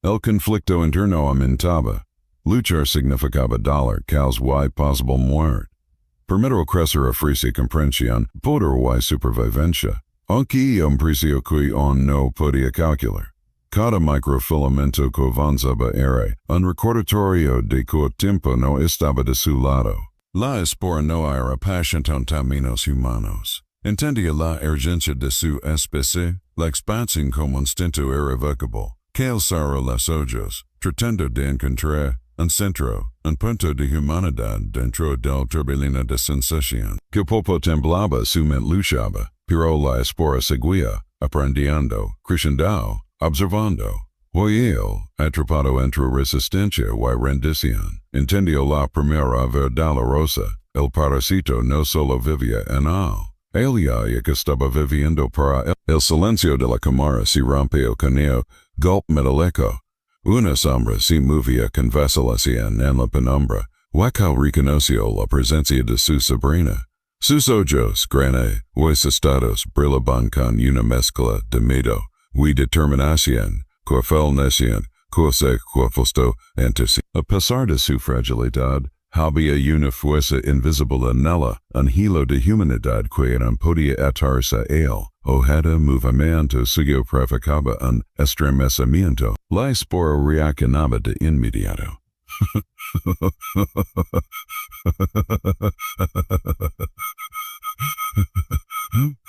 El conflicto interno aumentaba. Luchar significaba dollar, caos y possible muerte. Primero crecer ofrece comprensión, poder y supervivencia. Aunque un precio que on no podía calcular. Cada microfilamento que avanzaba era un recordatorio de que el tiempo no estaba de su lado. La espora no era paciente en términos humanos. Entendía la urgencia de su especie, la expansión como instinto irrevocable, que alzara los ojos, tratando de encontrar un centro, un punto de humanidad dentro del turbulino de sensación. Que poco temblaba su mente luchaba, pero la espora seguía, aprendiendo, creciendo, observando. Hoy él, atrapado entre resistencia y rendición, entendió la primera verdad dolorosa, el parásito no solo vivía en él. Él ya que estaba viviendo para él. El silencio de la cámara se rompió con el golpe metálico. Una sombra se movía con vacilación en la penumbra. Wakao reconoció la presencia de su sobrina. Sus ojos, grandes, estados, brillaban con una mezcla de miedo y determinación, que fascinación, que se puesto ante sí. A pesar de su fragilidad, había una fuerza invisible en ella, un hilo de humanidad que no podía atarse a él. Cada movimiento suyo provocaba un estremecimiento. La espora reaccionaba de inmediato.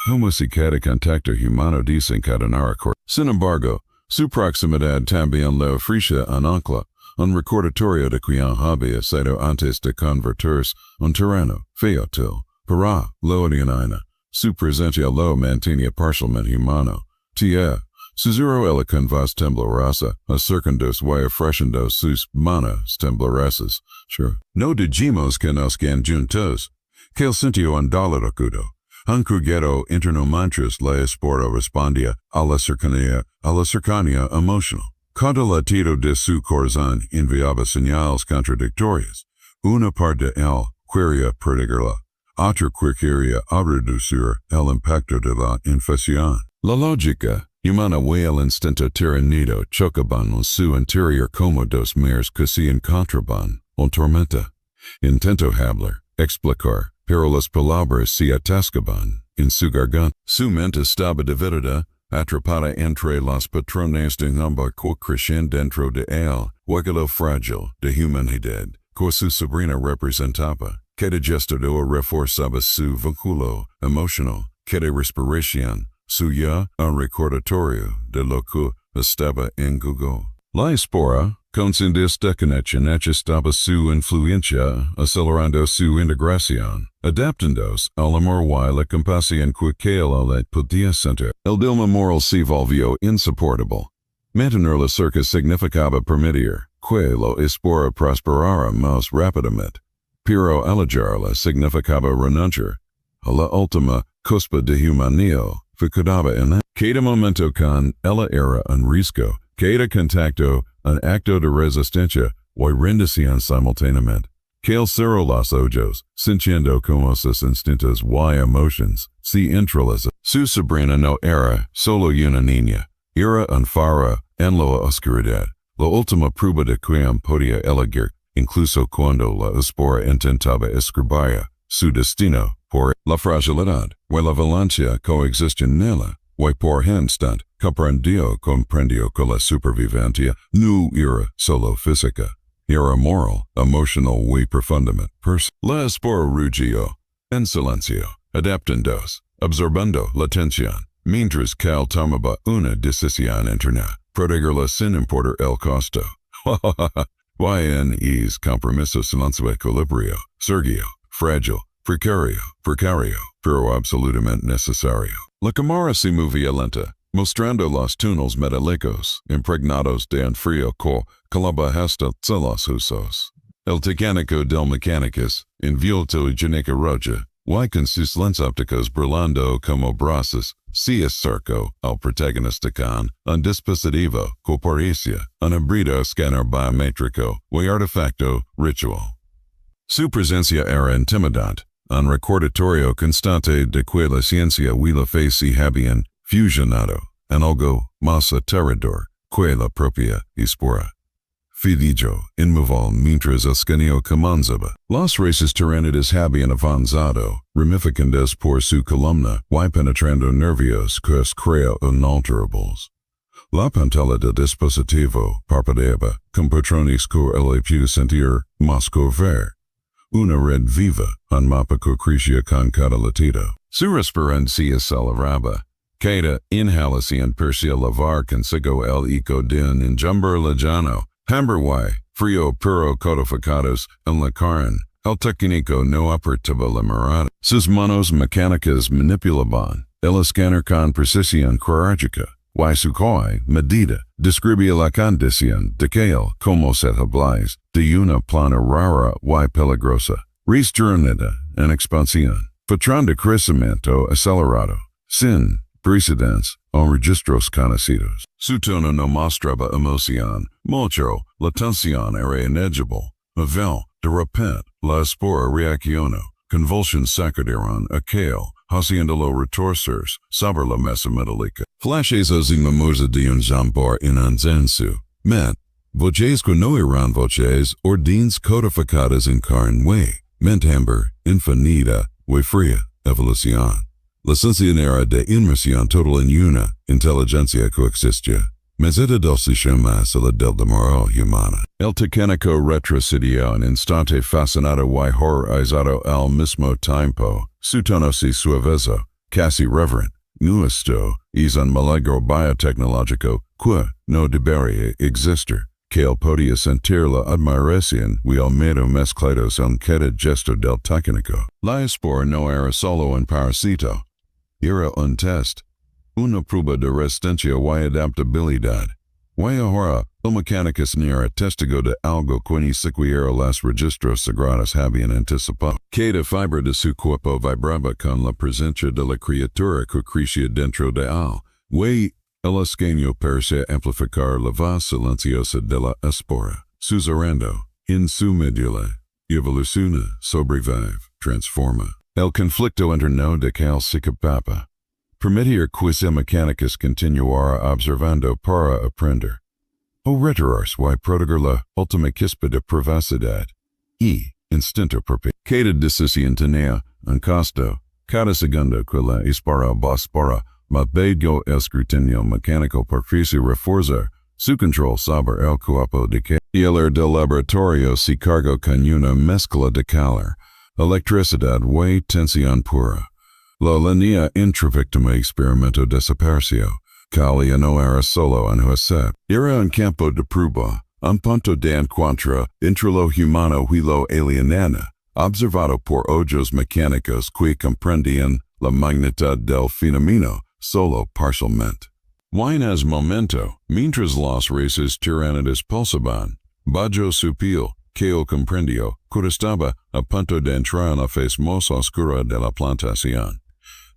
Como si cada contacto humano desencadenara. Sin embargo, su proximidad también le ofrecía un ancla, un recordatorio de que había sido antes de convertirse un tirano, fácil, para la ordinaria. Su presencia lo mantenía parcialmente humano. Susuro ella con voz temblorosa, acercándose y ofreciendo sus manos temblorosas. No dijimos que nos quedan juntos, que él sintió un dolor agudo. Un cruguero interno mientras la espora respondía a la cercanía emocional. Cada latido de su corazón enviaba señales contradictorias. Una parte de él quería protegerla, otra quería reducir el impacto de la infección. La lógica humana y el instinto tiranido chocaban en su interior como dos mares que se encontraban en tormenta. Intento hablar, explicar, pero las palabras se atascaban en su garganta. Su mente estaba dividida, atrapada entre los patrones de ambas que crecían dentro de él, lo frágil de humanidad que su sobrina representaba, cada gesto reforzaba su vínculo emocional, cada respiración suya un recordatorio de lo que estaba en juego. La espora, con sin desconexión estaba su influencia, acelerando su integración, adaptándose al amor y la compasión que él podía sentir. El dilema moral se volvió insoportable. Mantenerla cerca significaba permitir que la espora prosperara más rápidamente, pero alejarla significaba renunciar a la última cuspa de humanidad. Quedaba en cada momento con ella era un riesgo, cada contacto un acto de resistencia y rendición simultáneamente. Que él cerró los ojos, sintiendo como sus instintos y emociones se entrelazan. Su sobrina no era solo una niña, era un faro en la oscuridad, la última prueba de que podía elegir, incluso cuando la espora intentaba escribir su destino. Por la fragilidad y la violencia coexisten en ella, y por instant comprendió que la supervivencia no era solo física, era moral, emocional y profundamente personal. La espora rugió, en silencio, adaptándose, observando la tensión, mientras que él tomaba una decisión interna, protegerla sin importar el costo. Y en ese compromiso silencio equilibrio, Sergio, frágil, precario, pero absolutamente necesario. La cámara se movía lenta, mostrando los túneles metálicos, impregnados de un frío que calaba hasta los huesos. El tecánico del mecánicos, envuelto en roja, y con sus lentes ópticos brillando como brasas, se acercó al protagonista con un dispositivo que parecía un híbrido escáner biométrico y artefacto ritual. Su presencia era intimidante, un recordatorio constante de que la ciencia y la fe se habían fusionado en algo más aterrador que la propia Espora Fidijo, inmoval mientras escaneo comanzaba. Las races tiranidas habían avanzado, ramificantes por su columna, y penetrando nervios que os creo inalterables. La pantalla del dispositivo parpadeaba, con patrones que el pudo sentir, más que ver. Una red viva, un mapa que crecía con cada latido. Su respirancia aceleraba. Cada inhalación parecía lavar consigo el eco de un enjambre lejano. Hamburguay, frío pero codificados en la carne. El técnico no apertaba la mirada. Sus manos mecánicas manipulaban el escáner con precisión quirúrgica. Y su medida describía la condición de que él, como se habláis, de una plana rara y peligrosa. Reinterpreta en expansión. Patrón de crecimiento acelerado. Sin precedentes o registros conocidos. Su tono no mostraba emoción, mucho, la tensión era inegible. Avel, de repente, la espora reaccionó. Convulsions sacudiron aquel, haciéndolo retorcerse sobre la mesa metálica. Flashes y mimosa de un jambor en anzensu. Met, voces que no eran voces ordines codificadas en carne. Mente Enjambre, infinita, y fría, evolución. La sensación de inmersión total en una inteligencia que existía. Meseta del sistema a la del demoro humana. El técnico retrocedió en instante fascinado y horrorizado al mismo tiempo. Su tono y suaveza, casi reverent, nuestro, es un milagro biotecnológico que no debería existir. Que él podía sentir la admiración y el miedo mezclados en cada gesto del técnico. La espora no era solo un parásito. Era un test. Una prueba de resistencia y adaptabilidad. Y ahora, el mecánico ni era testigo de algo que ni siquiera los registros sagrados habían anticipado. Cada fibra de su cuerpo vibraba con la presencia de la criatura que crecía dentro de él. Y el escaneo parecía amplificar la voz silenciosa de la espora. Susurrando, en su médula, evoluciona, sobrevive, transforma. El conflicto interno de que él se escapaba. Permitir que mecánicos continuara observando para aprender. O retirarse y proteger la última chispa de privacidad. Instinto perpetuo. Cada decisión tenía un costo. Cada segundo que la espora Matbego escrutinio mecánico perfecto reforzar su control sobre el cuerpo de que el del laboratorio se cargó con una mezcla de calor, electricidad y tensión pura. La línea intravictima experimento desapareció. Calia no era solo un juez. Era un campo de prueba, un punto de encuentro entre lo humano y lo alienado, observado por ojos mecánicos que comprendían la magnitud del fenómeno solo parcialmente. Y en ese momento, mientras las races tiranidas pulsaban, bajo su piel, que él comprendió que estaba a punto de entrar en la faz más oscura de la plantación,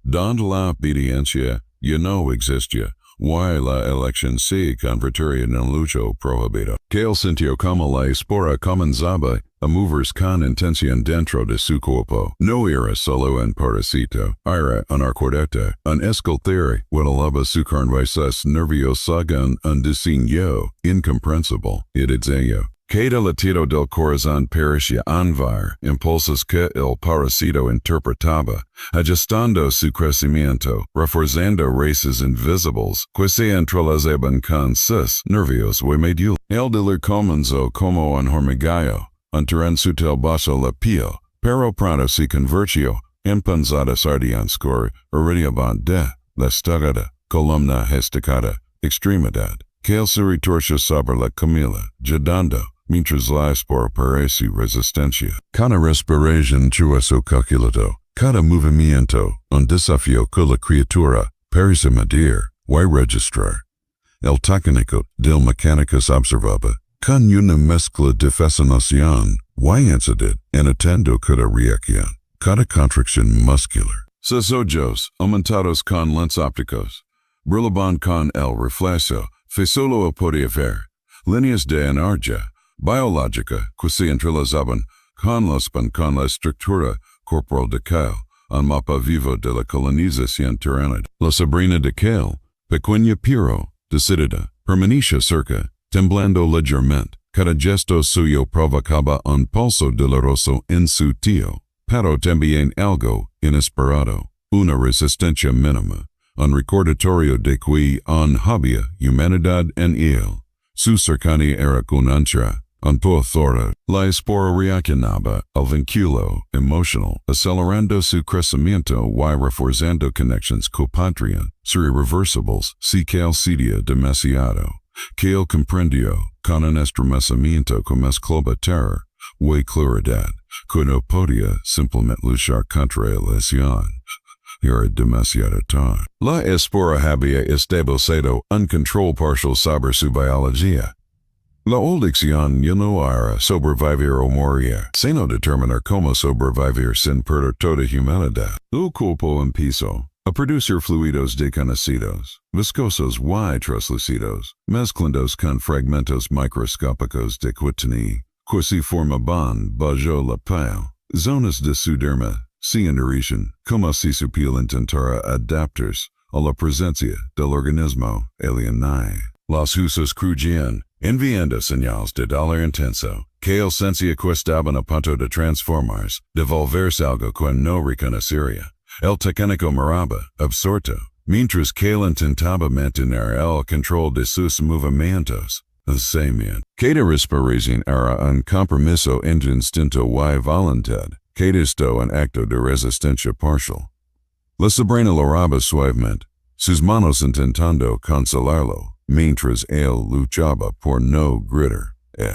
donde la obediencia ya no existía, y la elección se convertiría en un lujo prohibido. Que él sintió como la espora comenzaba a moverse con intención dentro de su cuerpo. No era solo un parásito, era una cordeta, un escultor, guadalaba su carne y sus nervios sagan un diseño incomprensible. Y diseño. Cada latido del corazón parecía enviar impulsos que el parásito interpretaba, ajustando su crecimiento, reforzando raíces invisibles que se entrelazaban con sus nervios y médula. El dolor comenzó como un hormigueo, un torrent sutil bajo la piel, pero pronto se convirtió en punzadas ardientes que irradiaban de la estagada columna gesticada extremidad, que él se retorció sobre la camila, llegando mientras la espora parece resistencia. Cada respiración tuvo su calculado, cada movimiento, un desafío que la criatura parece medir y registrar. El técnico del mecánico observaba, con una mezcla de fascinación y ansiedad, anotando cada reacción, cada contracción muscular. Sus ojos, aumentados con lentes ópticos, brillaban con el reflejo, que solo él podía ver, líneas de energía biológica que se entrelazaban con la estructura corporal de Kale, un mapa vivo de la colonización tiránida. La sobrina de Kale, pequeña pero decidida, Permanecia cerca, temblando legermente, cada gesto suyo provocaba un pulso doloroso en su tío, pero también algo inesperado, una resistencia mínima, un recordatorio de que aún había humanidad en él. Su cercanía era conancha, un pothora. La espora reaccionaba al vínculo emocional, acelerando su crecimiento y reforzando conexiones que podrían ser irreversibles si calcidia demasiado. Que él comprendió con un estremecimiento que mezclaba terror y claridad, que no podía simplemente luchar contra la lesión. Era demasiado tarde. La espora había establecido un control parcial sobre su biología. La elección ya no era sobrevivir o morir, sino determinar cómo sobrevivir sin perder toda humanidad. El cuerpo empezó a producir fluidos desconocidos, viscosos y translúcidos, mezclándose con fragmentos microscópicos de cuetini, que se formaban bajo la piel. Zonas de su derma se endurecen, como si su piel intentara adaptarse a la presencia del organismo alien. Los huesos crujían, enviando señales de dolor intenso, que él sentía que estaban a punto de transformarse, de volverse algo que no reconocería. El técnico miraba, absorto, mientras que él intentaba mantener el control de sus movimientos. Cada respiración era un compromiso entre instinto y voluntad, cada esto un acto de resistencia parcial. La sobrina lo raba suavemente, sus manos intentando consolarlo, mientras él luchaba por no gritar. El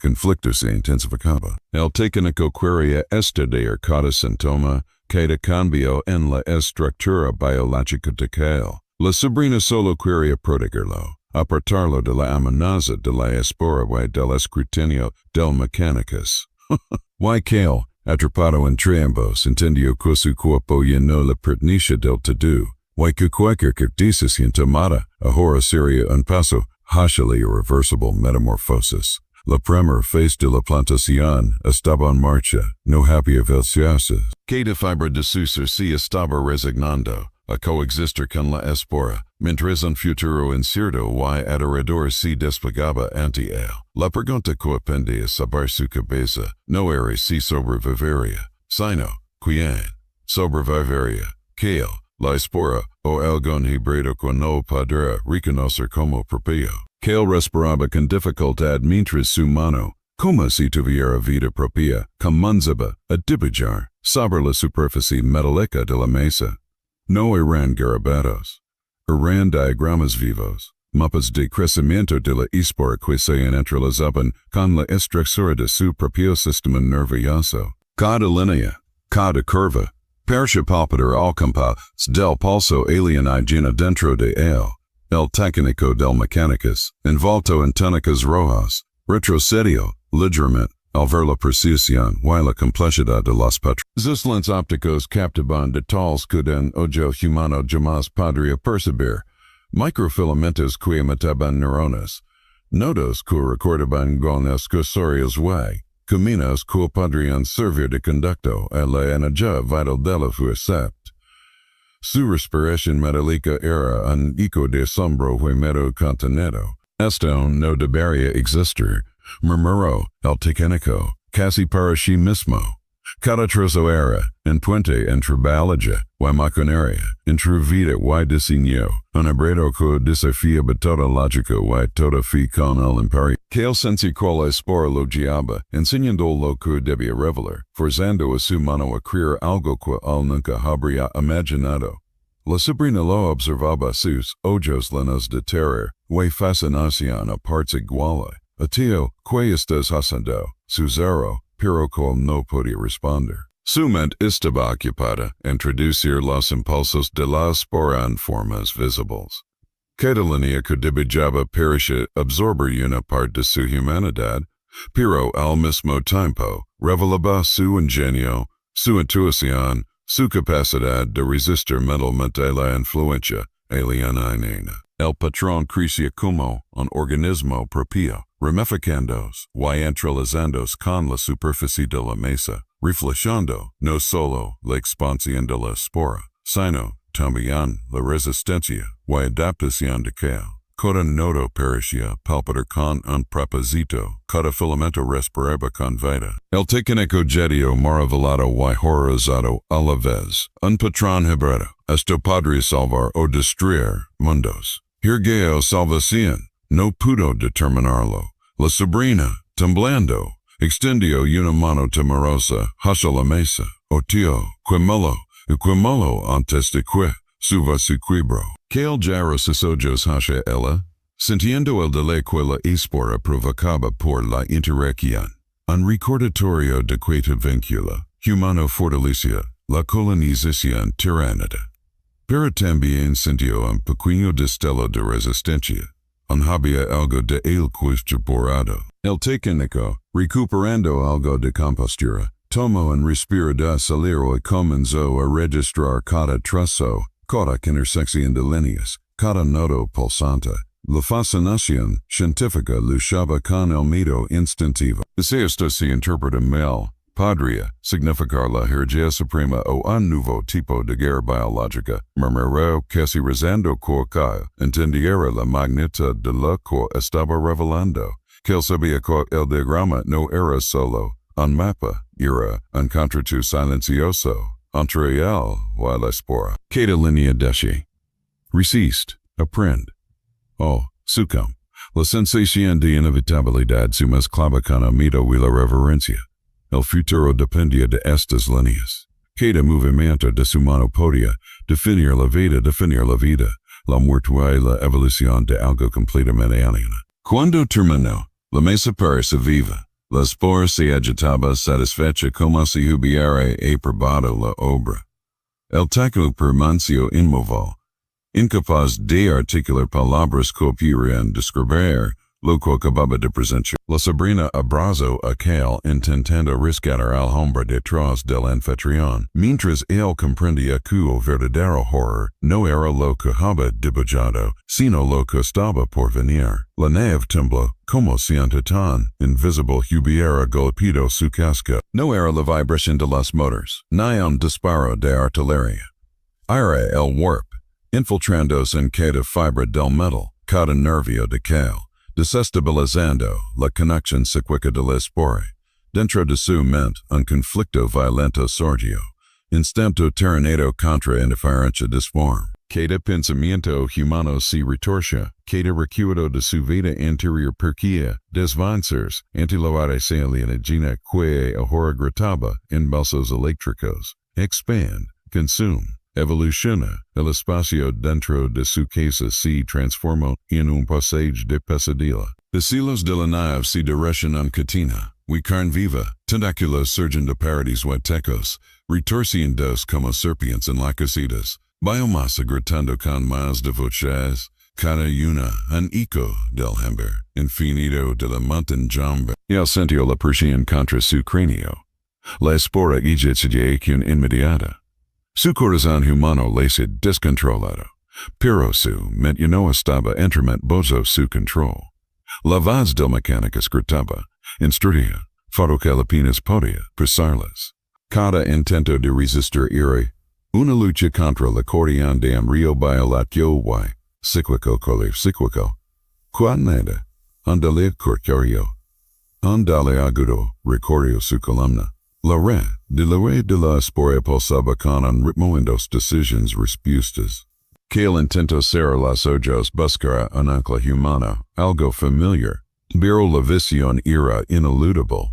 conflicto se intensificaba. El técnico quería estudiar cada síntoma, cada cambio en la estructura biológica de él. La sobrina solo quería protegerlo, apartarlo de la amenaza de la espora y del escrutinio del mecánicos. Y Kale, atrapado entre ambos, entendió que su cuerpo ya no le pertenecía del todo, y que cualquier decisión tomada ahora sería un paso hacia la irreversible metamorfosis. La primera fase de la plantación estaba en marcha, no había velocidades. Cada fibra de su ser se estaba resignando a coexistir con la espora, mientras un futuro incierto y aterrador se desplegaba ante él. La pregunta que pendía sobre su cabeza no era si sobreviviría, sino quién sobreviviría, que él, la espora, o algún híbrido que no podrá reconocer como propio. Que él respiraba con dificultad mientras su mano, como si tuviera vida propia, comenzaba a dibujar sobre la superficie metálica de la mesa. No eran garabatos, eran diagramas vivos, mapas de crecimiento de la espora que se entrelazaban con la estructura de su propio sistema nervioso. Cada línea, cada curva, parecía palpitar al compás del pulso alienígena dentro de él. El técnico del mecánicos, envolto en túnicas rojas, retrocedió ligeramente al ver la precisión y la complejidad de los patrones. Sus lentes ópticos captaban detalles que un ojo humano jamás podría percibir, microfilamentos que imitaban neuronas, nodos que recordaban con escosorios y caminos que podrían servir de conducto a la energía vital de la fuerza. Su respiración metálica era un eco de asombro y miedo contenido. Esto no debería existir, murmuró el técnico, casi para sí mismo. Cada trozo era, en puente entre biología y maquinaria, entre vida y diseño, un híbrido que desafiaba toda lógica y toda fe con el imperio. Que él sentía que la espora lo guiaba, enseñando lo que debía revelar, forzando a su mano a crear algo que él nunca habría imaginado. La sobrina lo observaba sus ojos llenos de terror y fascinación a partes iguales. Tío, ¿qué estás haciendo? Susurró, pero que no podía responder. Su mente estaba ocupada en introducir los impulsos de la espora en formas visibles. Cada línea que dibujaba parecía absorber una parte de su humanidad, pero al mismo tiempo revelaba su ingenio, su intuición, su capacidad de resistir mentalmente la influencia alienígena. El patrón crecía como un organismo propio, ramificándose y entrelazándose con la superficie de la mesa, reflejando no solo la expansión de la espora, sino también la resistencia y adaptación de él. Coda nodo pericia, palpiter con un proposito, coda filamento respiraba con vida. El tecnico jetio maravilado y horrorizado a la vez, un patron hebredo, esto podría salvar o destruir mundos. Hirgeo salvación, no pudo determinarlo. La sobrina, temblando, extendió una mano temerosa hacia la mesa. O tío, quemolo antes de que suba su quibro. Que el gyro sesojos hacia ella, sintiendo el delay que la espora provocaba por la interacción. Un recordatorio de que te vincula, humano fortalecia, la colonización tiránida. Pero también sintió un pequeño destello de resistencia. Había algo de el cuestionado. El técnico, recuperando algo de compostura, tomó un respiro de salero y comenzó a registrar cada trazo, cada intersección de líneas, cada nodo pulsante. La fascinación científica luchaba con el miedo instintivo. Si esto se interpreta mal, podría significar la jerarquía suprema o un nuevo tipo de guerra biológica, murmuró casi rezando que entendiera la magnitud de lo que estaba revelando, que él sabía que el diagrama no era solo un mapa, era un contrato silencioso entre él y la espora. Cada línea dice, resiste, aprende, o sucumbe. La sensación de inevitabilidad se mezclaba con el miedo y la reverencia. El futuro dependía de estas líneas. Cada movimiento de su mano podía definir la vida, la muerte y la evolución de algo completamente alien. Cuando terminó, la mesa parecía viva. La espora se agitaba satisfecha como si hubiera aprobado la obra. El técnico permaneció inmóvil, incapaz de articular palabras que pudieran describir lo que acababa de presenciar. La sobrina abrazó a aquel intentando rescatar al hombre detrás del anfitrión, mientras él comprendía que el verdadero horror no era lo que había dibujado, sino lo que estaba por venir. La nave tembló, como si un titán invisible hubiera golpeado su casco. No era la vibración de los motores, ni un disparo de artillería. Era el warp, infiltrándose en cada fibra del metal, cada nervio de cal, desestabilizando la conexión psíquica de la espora. Dentro de su mente, un conflicto violento surgió, instinto tiranido contra indiferencia disforme. Cada pensamiento humano se retorcia, cada recuerdo de su vida anterior perquía, desvances, ante lo alienígena que ahora gritaba en balsos eléctricos. Expand, consume, evoluciona, el espacio dentro de su casa se transformó en un pasaje de pesadilla. Los hilos de la nave se direccionan en catena, y carne viva, tentáculos surgen de paredes huecos, retorciéndose como serpientes enloquecidas. Biomasa gritando con más de voces, cada una un eco del hambre infinito de la Mente Enjambre. Él sintió la presión contra su cráneo. La espora eyección inmediata. Su corazón humano lese descontrolado, pero su mente no estaba enteramente bajo su control. La voz del mecánico gritaba, instruía, para que apenas podía pasarlas. Cada intento de resistir era una lucha contra la corriente de un río biológico y cíclico colir cíclico. Nada, andale cortario, andale agudo, recorrió su columna. La red de la espora pulsaba con un ritmo en dos decisiones respuestas. Que el intento cerrar los ojos buscara un ancla humana, algo familiar, pero la visión era ineludible.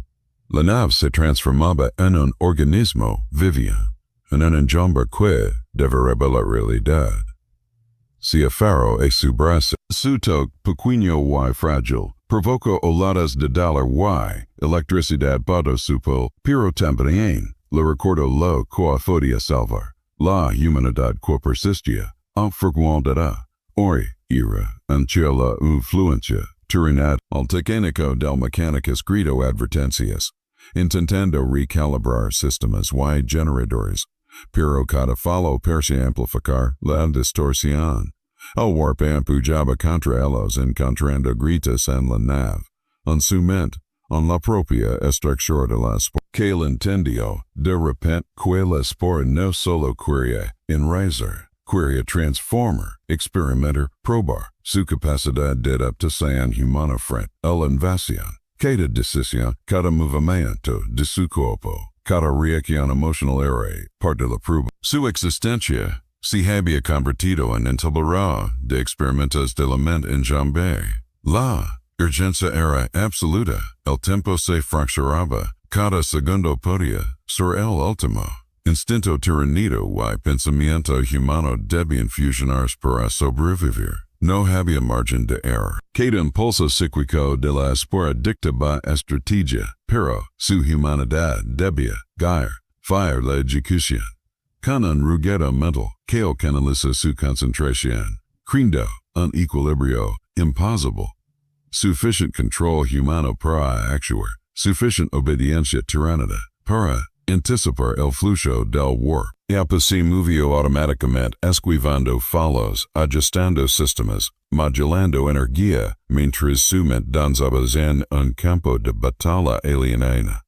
La nave se transformaba en un organismo viviente. En un enjambre que devería la realidad. Si afaro e su brazo, su toque pequeño y frágil, provocó oladas de dolor y electricidad para su piel, pero también le recordó lo que podía salvar, la humanidad que persistía, afirmada, hoy era, ante la influencia, tiranidad, al técnico del mecánico gritó advertencias, intentando recalibrar sistemas y generadores. Pero cada fallo parecía amplificar la distorsión. El warp empujaba contra ellos encontrando gritas en la nave, en su mente, en la propia estructura de la espora. Que él entendió, de repente, que la espora no solo quería enraizar, Query a transformer, experimenter, probar, su capacidad de adaptación humana frente a la invasión. Cada decisión, cada movimiento de su cuerpo, cada reacción emocional era parte de la prueba. Su existencia se había convertido en intolerable de experimentos de la mente enjambre. La urgencia era absoluta, el tiempo se fracturaba, cada segundo podía ser el último. Instinto tiranido y pensamiento humano debían fusionarse para sobrevivir. No había margen de error. Cada impulso psíquico de la espora dictaba estrategia, pero su humanidad debía guiar, fire la ejecución. Con un ruguero mental que canaliza su concentración, creando un equilibrio imposible. Sufficient control humano para actuar, sufficient obediencia tiránida para anticipar el flujo del war. Y así movió automáticamente esquivando fallos, ajustando sistemas, modulando energía, mientras su mente danzaba en un campo de batalla alienada.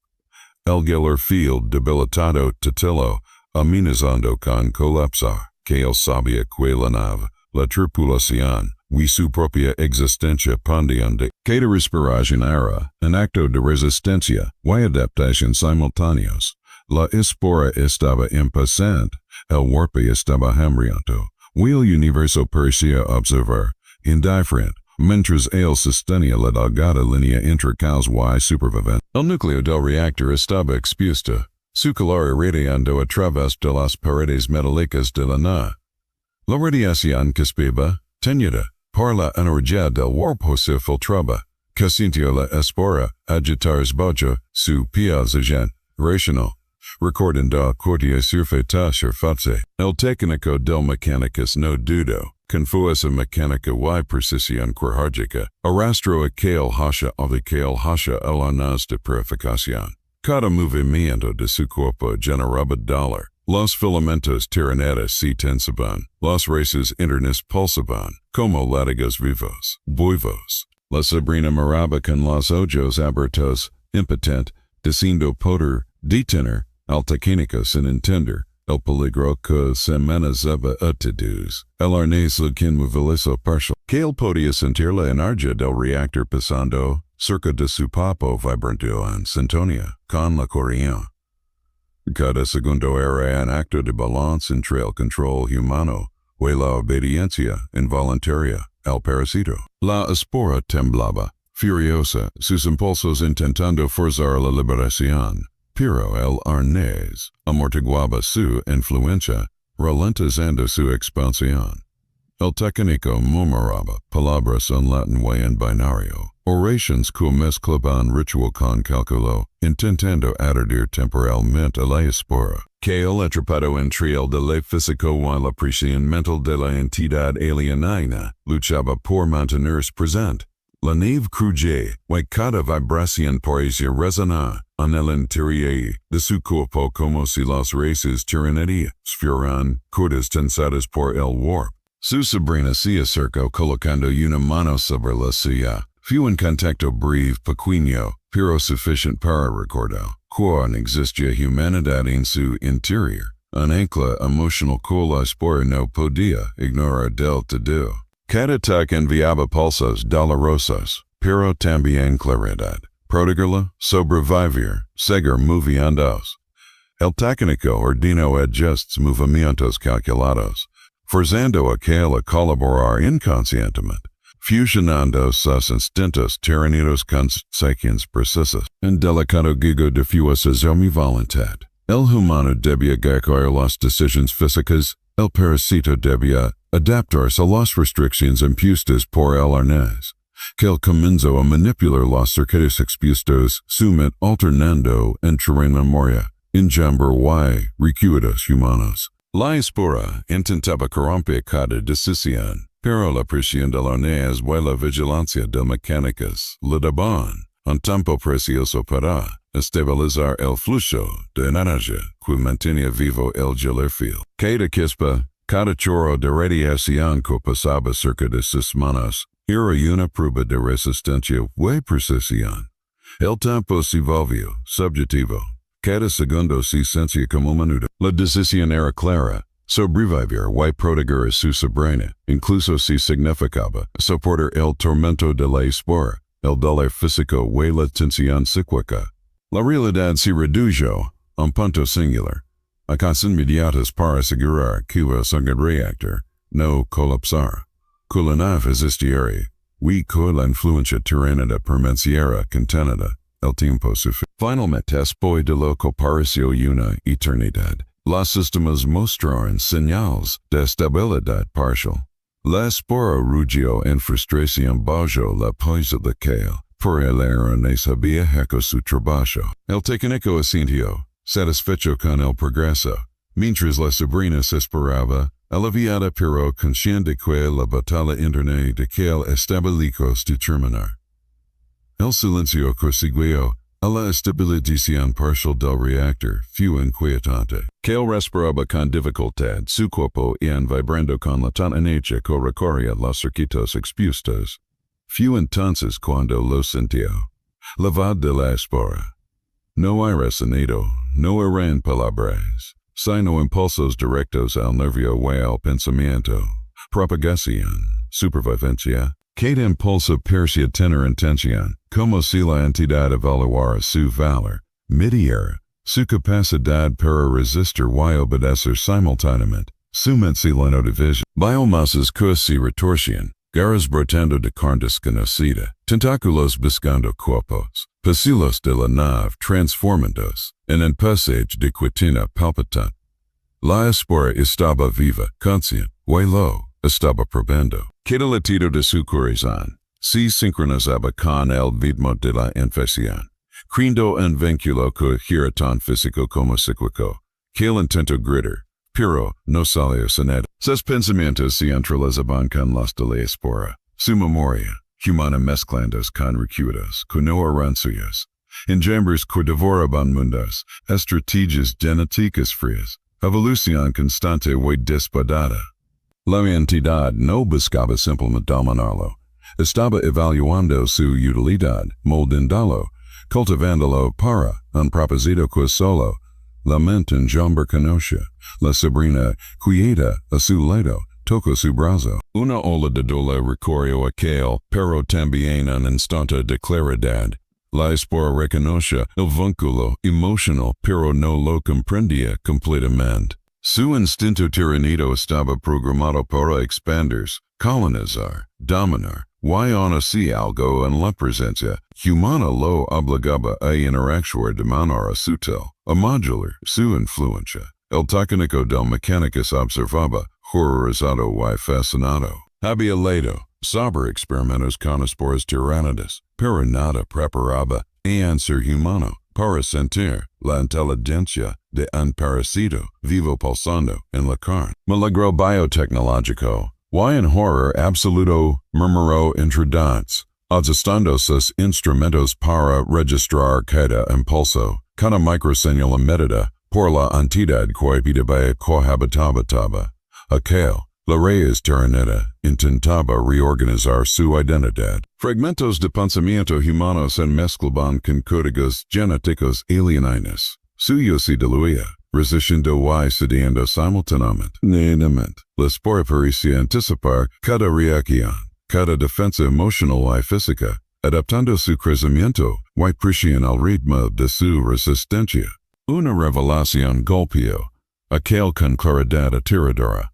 El guerrero field debilitado titilo, amenazando con colapsar, que él sabía que la nave, la tripulación, y su propia existencia pendían de cada respiración era un acto de resistencia y adaptación simultáneos. La espora estaba impaciente, el warp estaba hambriento, y el universo parecía observar, indiferente, mientras él sostenía la delgada línea entre caos y supervivencia. El núcleo del reactor estaba expuesto, su calor irradiando a través de las paredes metálicas de la nave. La radiación cuspiva, teñida por la energía del warp se filtraba, que sintió la espora agitar bojo su piezagen racional. Recordando cortia surfeta surface. El técnico del mecánicos no dudo, confía esa mecánica y precisión quirúrgica, arrastró aquel hasha el anas de purificación. Cada movimiento de su cuerpo generaba dolor. Los filamentos tiranidos se tensaban, los raíces internas pulsaban, como látigos vivos, buivos. La sobrina miraba con los ojos abiertos, impotent, deseando poder detener al técnico sin entender el peligro que se amenazaba a todos. El arnés quien movilizo parcial. Que él podía sentir la energía del reactor pasando cerca de su papo vibrando en sintonía con la corriente. Cada segundo era un acto de balance entre el control humano y la obediencia involuntaria al parásito. La espora temblaba, furiosa, sus impulsos intentando forzar la liberación. Pero el arnés amortiguaba su influencia, ralentizando su expansión. El técnico murmuraba palabras en latín y en binario, oraciones que mezclaban ritual con cálculo, intentando aturdir temporalmente a la espora. Que el atrapado entre el delay físico y la presión mental de la entidad alienada luchaba por mantenerse presente. La nave cruje y cada vibración parecía resonar en el interior de su cuerpo como si las raíces tiranidas fueran cuerdas tensadas por el warp. Su sobrina se acercó colocando una mano sobre la suya. Fue un contacto breve pequeño, pero suficiente para recordar que no existía humanidad en su interior. Un ancla emocional que la espora no podía ignorar del todo. Cada ataque enviaba pulsos dolorosos, pero también claridad. Protegerla, sobrevivir, seguir moviéndose. El técnico ordenó ajustes movimientos calculados, forzando a aquel a colaborar inconscientemente, fusionando sus instintos tiranidos con sequías precisas. Un delicado gigo de fuerzas a mi voluntad. El humano debía guiar las decisiones físicas, el parásito debía adaptarse a las restricciones impuestas por el arnés, que él comenzó a manipular los circuitos expuestos, su mente alternando entre memoria, enjambre y recuerdos humanos. La espora intentaba corromper cada decisión, pero la presión del arnés y la vigilancia del mecánicos le daban un tiempo precioso para estabilizar el flujo de energía que mantenía vivo el gellerfield. Cada chispa, cada chorro de radiación que pasaba cerca de sus manos era una prueba de resistencia y precisión. El tiempo se volvió subjetivo. Cada segundo se sentía como minuto. La decisión era clara. Sobrevivir y proteger a su sobrina, incluso si significaba soportar el tormento de la espora, el dolor físico y la tensión psíquica. La realidad se redujo a un punto singular. Acciones inmediatas para asegurar que el reactor no colapsara. Que la nave existiera, y que la influencia tiránida permaneciera contenida el tiempo suficiente. Finalmente, después de lo que pareció una eternidad, los sistemas mostraron señales de estabilidad parcial. La espora rugió en frustración bajo la pausa de Kale, por el no sabía hecho su trabajo. El técnico asintió, satisfecho con el progreso, mientras la sobrina se esperaba, aliviada pero consciente que la batalla interna de Kale estabilizó de terminar. El silencio que siguió a la estabilización parcial del reactor fue inquietante. Kale respiraba con dificultad, su cuerpo iba vibrando con la tenacia que recorría los circuitos expuestos. Fue entonces cuando lo sintió. La voz de la espora. No hay sonido, no eran palabras, sino impulsos directos al nervio y al pensamiento. Propagación, supervivencia. Cada impulso parecía tener intención, como si la entidad evaluara su valor, midiera su capacidad para resistir y obedecer simultáneamente, su mente lleno de visión. Biomasas que se retorcían, garras brotando de carne desconocida, tentáculos buscando cuerpos, pasillos de la nave transformándose en un pasaje de quitina palpitante. La espora estaba viva, consciente, y lo estaba probando. Cada latido de su corazón se sincronizaba con el ritmo de la infección, creando un vínculo que gira tan físico como psíquico, que el intento gritar, pero no salió sonado. Sus pensamientos se entrelazaban con los de la espora, su memoria humana mezclándose con recuerdos que no eran suyos, enjambres que devoraban mundos, estrategias genéticas frías, evolución constante y disparada. La entidad no buscaba simplemente dominarlo, estaba evaluando su utilidad, moldándolo, cultivándolo para un propósito que solo la mente enjambre conoce. La sobrina, quieta a su lado, tocó su brazo. Una ola de dolor recorrió a Kale, pero también un instante de claridad. La espora reconoce el vínculo emocional, pero no lo comprendía completamente. Su instinto tiranido estaba programado para expandirse, colonizar, dominar, y aún así algo en la presencia humana lo obligaba a interactuar de manera sutil, a modular su influencia. El técnico del mecánicos observaba, horrorizado y fascinado. Había leído sobre experimentos con esporas tiránidas, pero nada preparaba a un ser humano para sentir la inteligencia de un parásito vivo pulsando en la carne. Milagro biotecnológico, y en horror absoluto murmuró entre dientes, ajustando sus instrumentos para registrar cada impulso, cada microseñal emitida por la entidad que cohabitaba. Aquel, la raíz tiranida, intentaba reorganizar su identidad. Fragmentos de pensamiento humanos enmezclaban con códigos genéticos alienados. Suyo se diluía, resistiendo y cediendo simultáneamente. La espora parecía anticipar cada reacción, cada defensa emocional y física, adaptando su crecimiento y presión al ritmo de su resistencia. Una revelación golpeó aquel con claridad aterradora.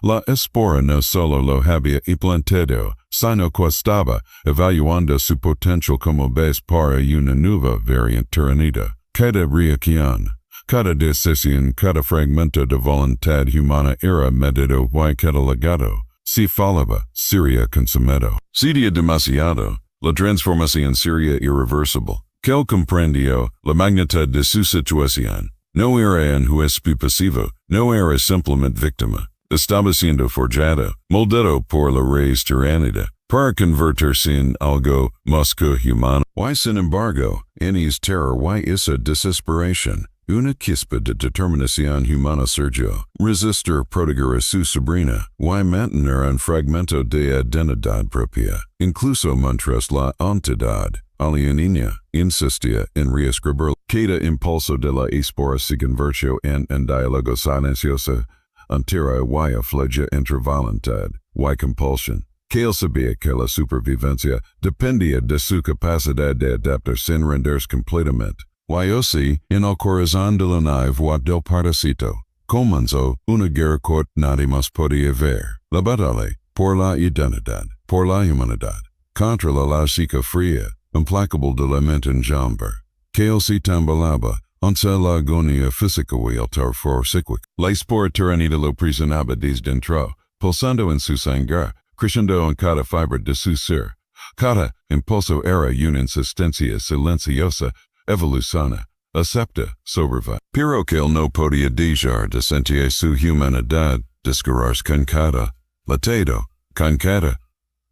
La espora no solo lo había implantado, sino que estaba evaluando su potencial como base para una nueva variante tiranida. Cada reacción, cada decisión, cada fragmento de voluntad humana era medido y catalogado. Si fallaba, sería consumido. Sería demasiado, la transformación sería irreversible. Que él comprendió la magnitud de su situación. No era un juez pasivo, no era simplemente víctima. Estaba siendo forjado, moldado por la raíz tiránida, para convertirse en algo más que humano. Y sin embargo, en ese terror y esa desesperación, una chispa de determinación humana surgió. Resistir proteger a su sobrina, y mantener un fragmento de identidad propia. Incluso mientras la entidad alienígena insistía en reescribir. Cada impulso de la espora se convirtió en un diálogo silencioso, antera y aflegia intravoluntad, y compulsion. Que él sabía que la supervivencia dependía de su capacidad de adaptarse sin rendirse completamente. Y aussi, en el corazón de la nave o del parasito, comenzó una guerra que nadie más podía ver. La batalla por la identidad, por la humanidad, contra la lógica fría, implacable de la mente enjambre. Que él se tambalaba ante la agonía física y el terror psíquico. La Espora Tiránida lo prisionaba desde dentro, pulsando en su sangre, crescendo en cada fibra de su ser. Cada impulso era una insistencia silenciosa, evoluciona, acepta, sobrevive. Pero que él no podía dejar de sentir su humanidad, descargarse con cada latido, con cada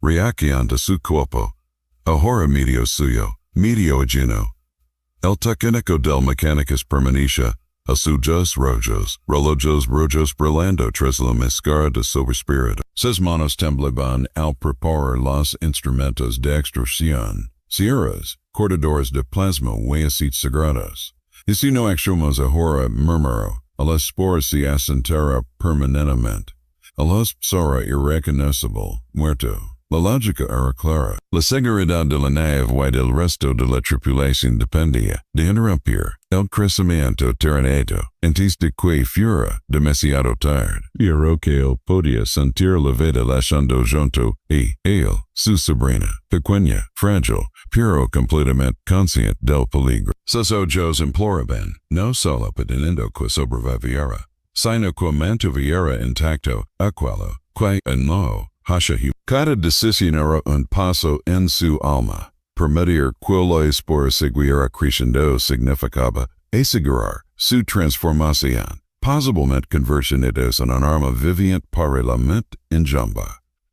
reacción de su cuerpo. Ahora medio suyo, medio ajeno. El técnico del mecánicas permanecia, a sus rojos brillando tras la máscara de sobreespíritu. Sus manos temblaban al preparar los instrumentos de extracción, sierras, cortadores de plasma y aceite sagrados. Y si no actuamos ahora murmuró, a la espora se asentara permanentemente. A la espora irreconocible, muerto. La lógica era clara. La seguridad de la nave y del resto de la tripulación dependía de interrumpir el crecimiento tiranido antes de que fuera demasiado tarde. Pero que él podía sentir la vida lasciando junto y él, su sobrina, pequeña, frágil, pero completamente consciente del peligro. Sus ojos imploraban, no solo pidiendo que sobreviviera, sino que mantuviera intacto aquello que en lo cada decisión era un paso en su alma. Permitir que la espora siguiera creciendo significaba asegurar su transformación, posiblemente convirtiéndose en un arma viviente para la mente enjambre.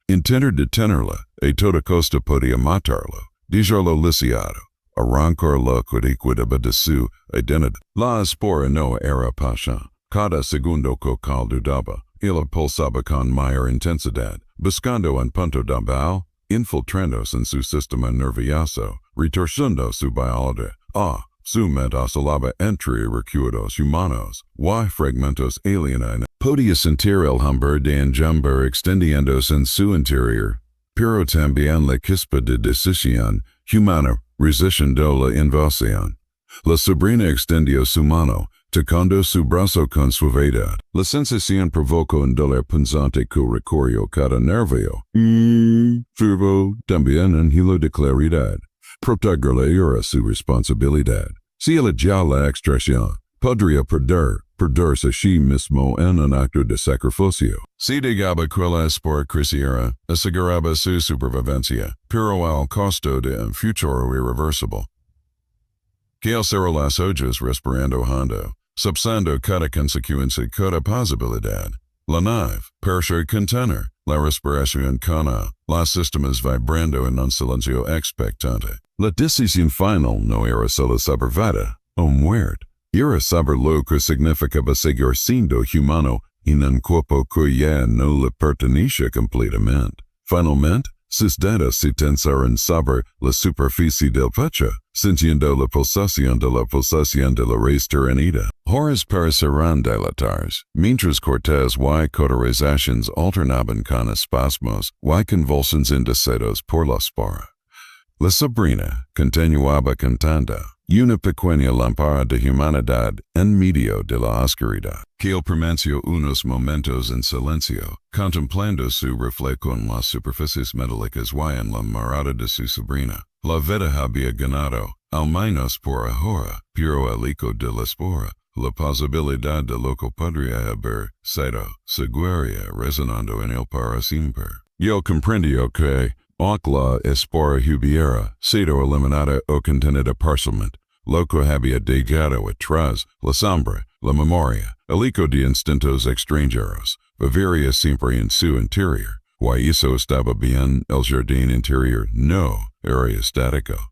Intentar detenerla, a toda costa podía matarlo, dejarlo lisiado, arrancar la cuidaba de su identidad. La espora no era pasión. Cada segundo que dudaba, él pulsaba con mayor intensidad, buscando un punto débil, infiltrándose en su sistema nervioso, retorciendo su biología. Su mente oscilaba entre recuerdos humanos, y fragmentos alienados. Podía sentir el hambre de enjambre extendiéndose en su interior, pero también la chispa de decisión humana resistiendo la invasión. La sobrina extendió su mano, tocando su brazo con suavidad. La sensación provocó un dolor punzante que recorrió cada nervio. Tuvo también un hilo de claridad. Protegerle era su responsabilidad. Si él ya la extracción, podría perderse a sí mismo en un acto de sacrificio. Si dejaba que la espora creciera, aseguraba su supervivencia, pero al costo de un futuro irreversible. Que él cerró los ojos respirando hondo, subsando cada consecuencia, cada posibilidad. La nave, percha contener, la respiración cana, los sistemas vibrando en un silencio expectante. La decisión final no era solo saber vida o muerte, era saber lo que significaba seguir siendo humano en un cuerpo que ya no le pertenecía completamente. Finalmente, sus dedos se tensaron sobre la superficie del pecho, sintiendo la pulsación de la raíz tiránida. Horas parecieron dilatarse, mientras cortes y cauterizaciones alternaban con espasmos y convulsiones inducidos por la espora. La sobrina continuaba cantando, una pequeña lámpara de humanidad en medio de la oscuridad. Que él permaneció unos momentos en silencio, contemplando su reflejo en las superficies metálicas y en la mirada de su sobrina. La vida había ganado, al menos por ahora, pero el eco de la espora, la posibilidad de lo que podría haber sido, seguiría resonando en él para siempre. Yo comprendió que, aunque la espora hubiera sido eliminada o contenida parcialmente, lo que había dejado atrás, la sombra, la memoria, el eco de instintos extranjeros, viviría siempre en su interior. Y eso estaba bien, el jardín interior no era estático.